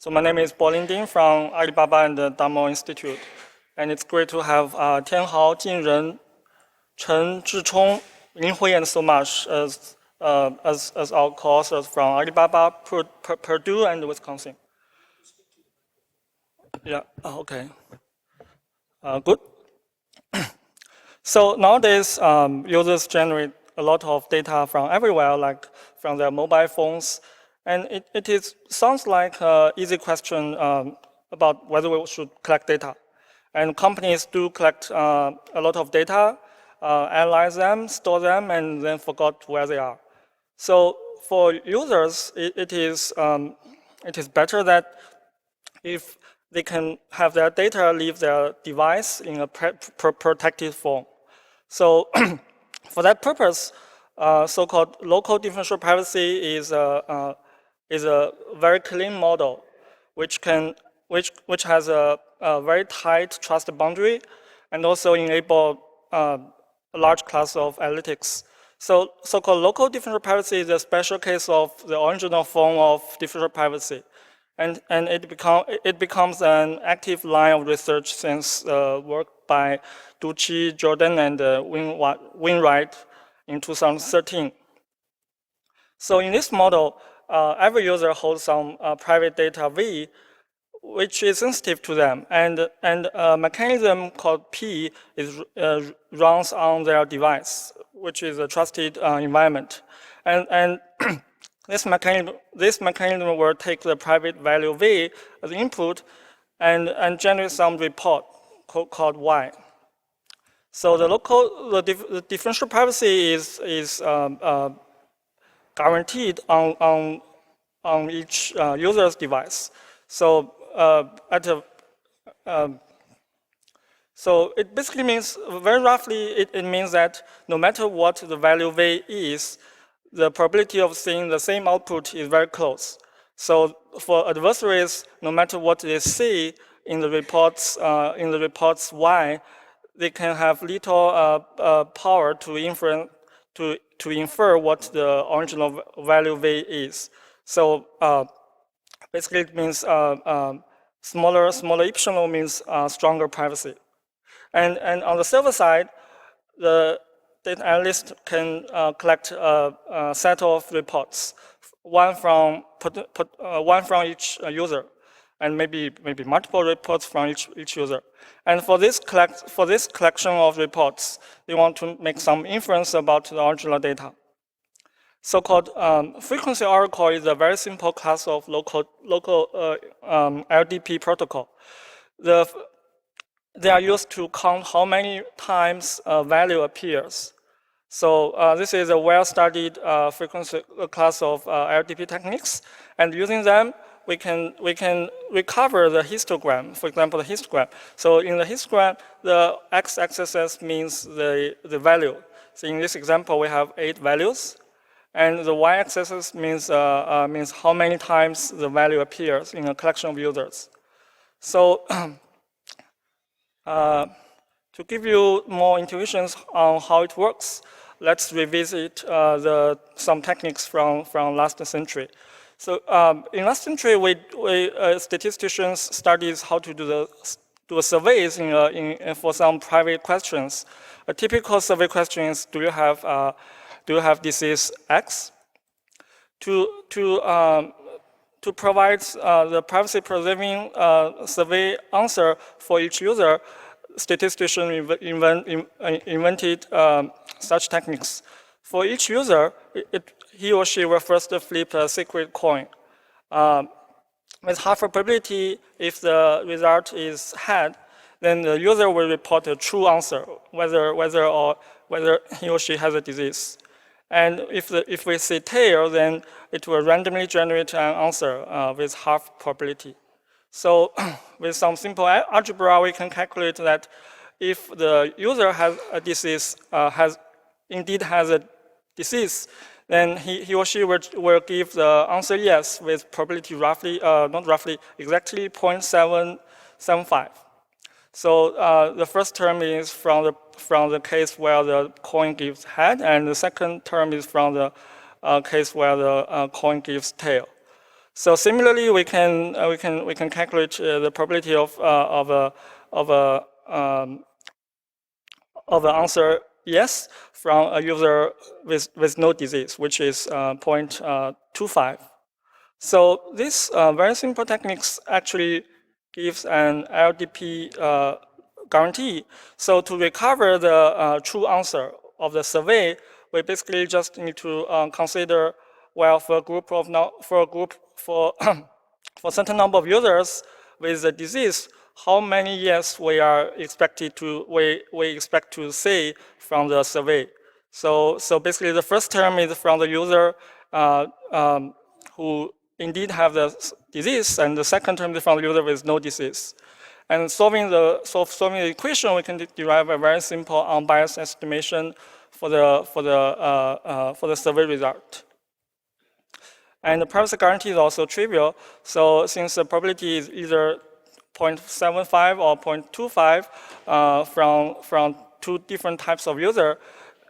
So my name is Bolin Ding from Alibaba and the Damo Institute. And it's great to have Tian Hao, Jin Ren, Chen Zhichong, Lin Hui, and so much as our co-authors from Alibaba, Purdue, and Wisconsin. Yeah, okay. Good. So nowadays, users generate a lot of data from everywhere, like from their mobile phones. And it sounds like an easy question about whether we should collect data. And companies do collect a lot of data, analyze them, store them, and then forgot where they are. So for users, it is better that if they can have their data leave their device in a protected form. So for that purpose, so-called local differential privacy is a very clean model, which has a very tight trust boundary, and also enable a large class of analytics. So so-called local differential privacy is a special case of the original form of differential privacy. And it becomes an active line of research since work by Ducci, Jordan, and Wainwright in 2013. So in this model, every user holds some private data V, which is sensitive to them, and a mechanism called P runs on their device, which is a trusted environment, and this mechanism will take the private value V as input and generate some report called Y. So the differential privacy is guaranteed on each user's device. So so it basically means, very roughly, it means that no matter what the value V is, the probability of seeing the same output is very close. So for adversaries, no matter what they see in the reports Y, they can have little power to infer what the original value V is. So basically, it means smaller epsilon means stronger privacy. And on the server side, the data analyst can collect a set of reports, one from each user, and maybe multiple reports from each user. And for this collection of reports, they want to make some inference about the original data. So-called frequency oracle is a very simple class of local LDP protocol. They are used to count how many times a value appears. So this is a well-studied frequency class of LDP techniques, and using them, we can recover the histogram. For example, the histogram. So in the histogram, the x-axis means the value. So in this example, we have 8 values, and the y-axis means how many times the value appears in a collection of users. So to give you more intuitions on how it works, let's revisit some techniques from last century. So in last century, statisticians studied how to do surveys for some private questions. A typical survey question is, do you have disease X? To provide the privacy-preserving survey answer for each user, statisticians invented such techniques. For each user, he or she will first flip a secret coin. With half a probability, if the result is head, then the user will report a true answer, whether he or she has a disease. And if we see tail, then it will randomly generate an answer with half probability. So with some simple algebra, we can calculate that if the user has a disease, indeed has a disease, then he or she will give the answer yes with probability roughly, not roughly, exactly 0.775. So the first term is from the case where the coin gives head, and the second term is from the case where the coin gives tail. So similarly, we can calculate the probability of an answer yes from a user with no disease, which is 0.25. So this very simple techniques actually gives an LDP guarantee. So to recover the true answer of the survey, we basically just need to consider, well, for a group of for for a certain number of users with the disease, how many yes we expect to see from the survey. So basically, the first term is from the user who indeed have the disease, and the second term is from the user with no disease. And solving the equation, we can derive a very simple unbiased estimation for the survey result. And the privacy guarantee is also trivial. So since the probability is either 0.75 or 0.25 from two different types of user,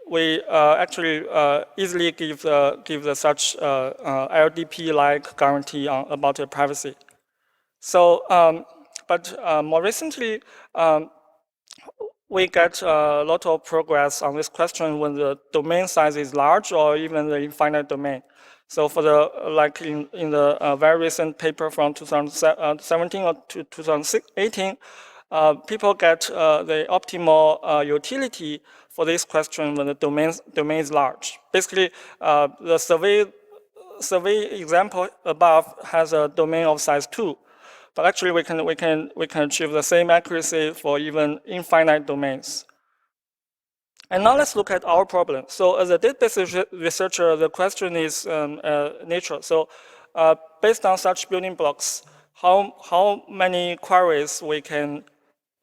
we actually easily give such LDP-like guarantee about the privacy. So, but more recently, we get a lot of progress on this question when the domain size is large or even the infinite domain. So for the in the very recent paper from 2017 or 2018, people get the optimal utility for this question when the domain is large. Basically, the survey example above has a domain of size 2. But actually, we can achieve the same accuracy for even infinite domains. And now let's look at our problem. So as a database researcher, the question is nature. So based on such building blocks, how many queries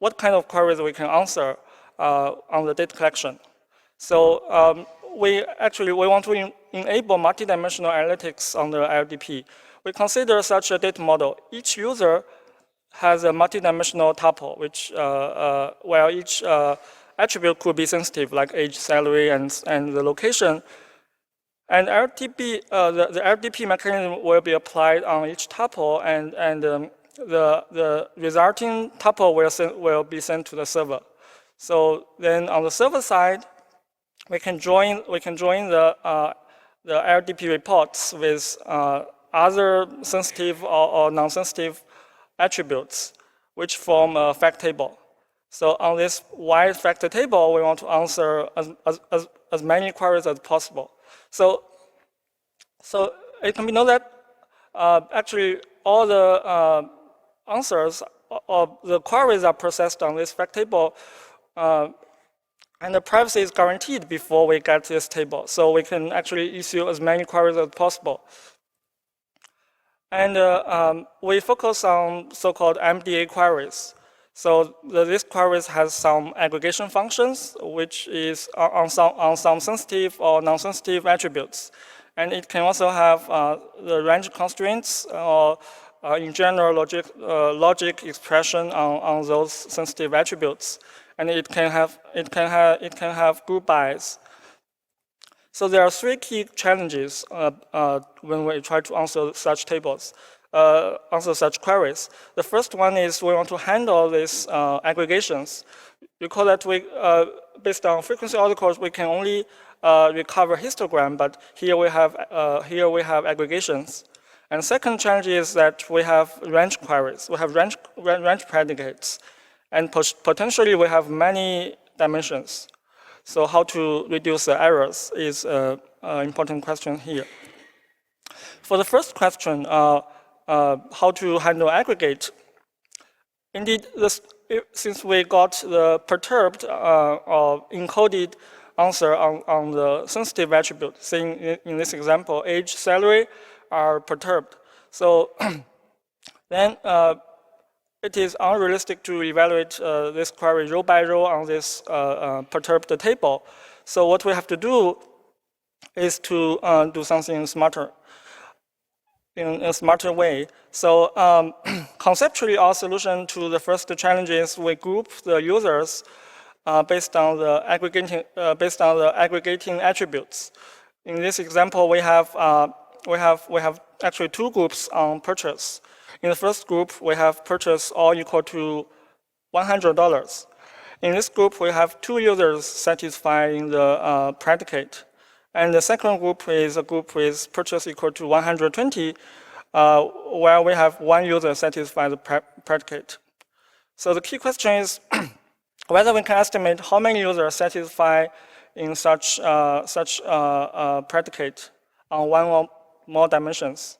what kind of queries we can answer on the data collection? So we want to enable multidimensional analytics on the LDP. We consider such a data model. Each user has a multidimensional tuple, which where each attribute could be sensitive, like age, salary, and the location. And the LDP mechanism will be applied on each tuple, and the resulting tuple will be sent to the server. So then on the server side, we can join the LDP reports with other sensitive or non-sensitive attributes, which form a fact table. So on this wide factor table, we want to answer as many queries as possible. So it can be known that actually all the answers of the queries are processed on this fact table, and the privacy is guaranteed before we get this table. So we can actually issue as many queries as possible. And we focus on so-called MDA queries. So this queries has some aggregation functions, which is on some sensitive or non-sensitive attributes. And it can also have the range constraints or in general logic expression on those sensitive attributes. And it can have group bias. So there are three key challenges when we try to answer such tables, answer such queries. The first one is we want to handle these aggregations. Recall that based on frequency articles, we can only recover histogram, but here we have aggregations. And second challenge is that we have range queries. We have range predicates, and potentially we have many dimensions. So how to reduce the errors is an important question here. For the first question, how to handle aggregate, indeed, since we got the perturbed or encoded answer on the sensitive attribute, saying in this example, age, salary are perturbed. So then it is unrealistic to evaluate this query row by row on this perturbed table. So what we have to do is to do something smarter, in a smarter way. So conceptually, our solution to the first challenge is we group the users based on the aggregating attributes. In this example, we have actually two groups on purchase. In the first group, we have purchase all equal to $100. In this group, we have two users satisfying the predicate. And the second group is a group with purchase equal to 120, where we have one user satisfy the predicate. So the key question is whether we can estimate how many users satisfy in such predicate on one or more dimensions.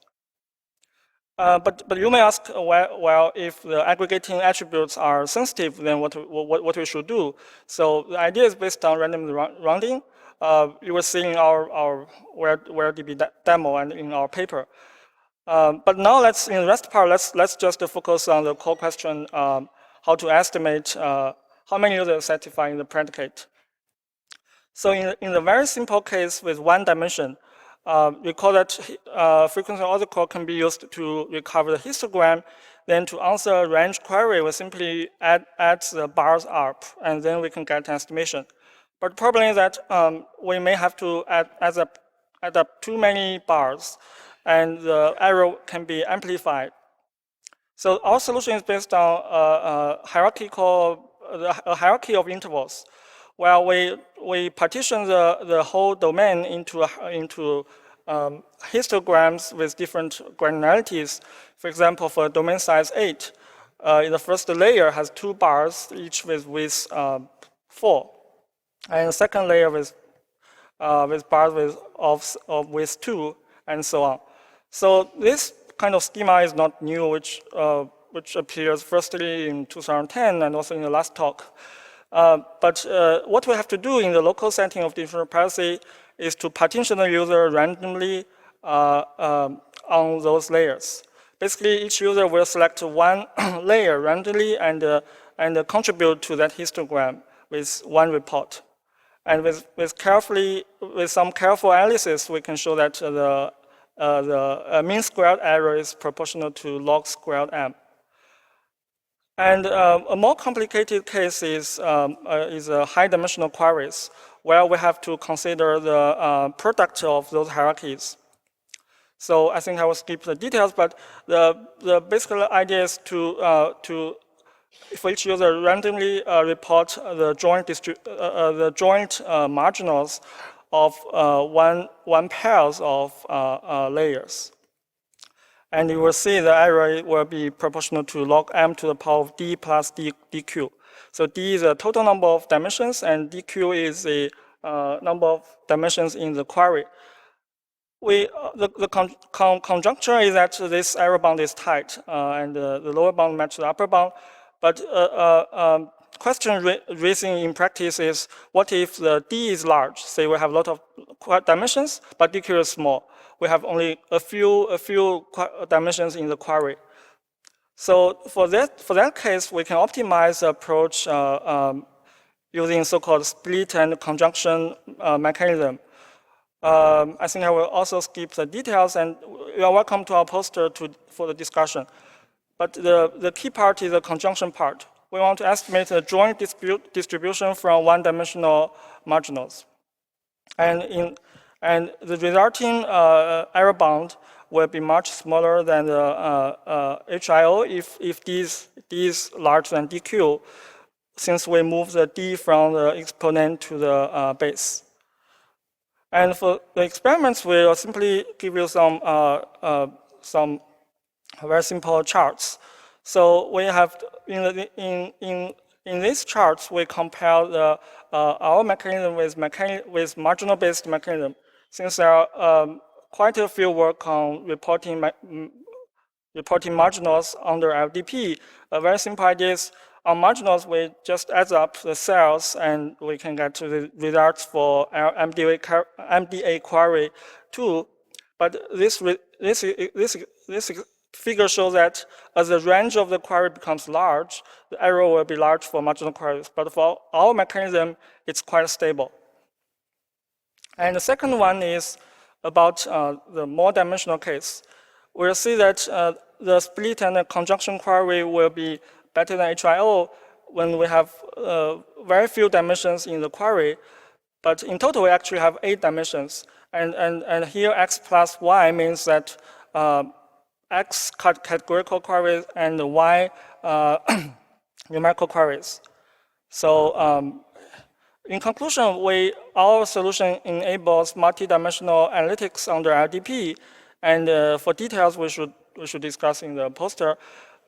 But you may ask, well, if the aggregating attributes are sensitive, then what we should do? So the idea is based on random rounding. You will see in our WhereDB demo and in our paper. But now in the rest part, let's just focus on the core question, how to estimate how many users satisfy in the predicate. So in the very simple case with one dimension, recall that frequency oracle can be used to recover the histogram. Then to answer a range query, we simply add the bars up, and then we can get an estimation. But the problem is that we may have to add up too many bars, and the error can be amplified. So our solution is based on a hierarchy of intervals, where we partition the whole domain into histograms with different granularities. For example, for domain size 8, the first layer has 2 bars, each with width 4, and the second layer with bars of width 2, and so on. So this kind of schema is not new, which appears firstly in 2010 and also in the last talk. But what we have to do in the local setting of differential privacy is to partition the user randomly on those layers. Basically, each user will select one layer randomly and contribute to that histogram with one report. And with some careful analysis, we can show that the mean squared error is proportional to log squared m. And a more complicated case is high-dimensional queries, where we have to consider the product of those hierarchies. So I think I will skip the details, but the basic idea is to for each user randomly report the joint marginals of one pairs of layers. And you will see the error will be proportional to log m to the power of d plus dq. So d is the total number of dimensions, and dq is the number of dimensions in the query. The conjecture is that this error bound is tight, and the lower bound matches the upper bound. But question raising in practice is, what if the d is large? Say we have a lot of dimensions, but dq is small. We have only a few dimensions in the query. So for that case, we can optimize the approach using so-called split and conjunction mechanism. I think I will also skip the details, and you are welcome to our poster for the discussion. But the key part is the conjunction part. We want to estimate the joint distribution from one-dimensional marginals. And the resulting error bound will be much smaller than the HIO if d is larger than dq, since we move the d from the exponent to the base. And for the experiments, we will simply give you some very simple charts. So we have in these charts, we compare our mechanism with marginal-based mechanism. Since there are quite a few work on reporting marginals under LDP, a very simple idea is on marginals, we just add up the cells and we can get to the results for our MDA query too. But this figure shows that as the range of the query becomes large, the error will be large for marginal queries. But for our mechanism, it's quite stable. And the second one is about the more dimensional case. We'll see that the split and the conjunction query will be better than HIO when we have very few dimensions in the query. But in total, we actually have 8 dimensions. And here x plus y means that X categorical queries and Y numerical queries. So in conclusion, our solution enables multi-dimensional analytics under LDP, and for details we should discuss in the poster.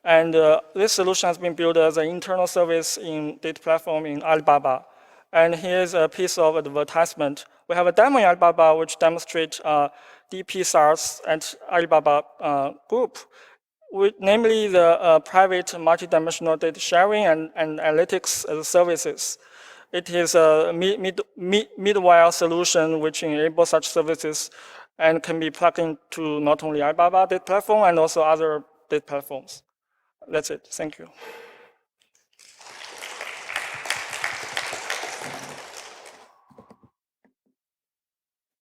And this solution has been built as an internal service in data platform in Alibaba. And here's a piece of advertisement. We have a demo in Alibaba which demonstrates DP SaaS at Alibaba group, namely the private multidimensional data sharing and analytics as services. It is a middleware solution which enables such services and can be plugged into not only Alibaba data platform and also other data platforms. That's it. Thank you.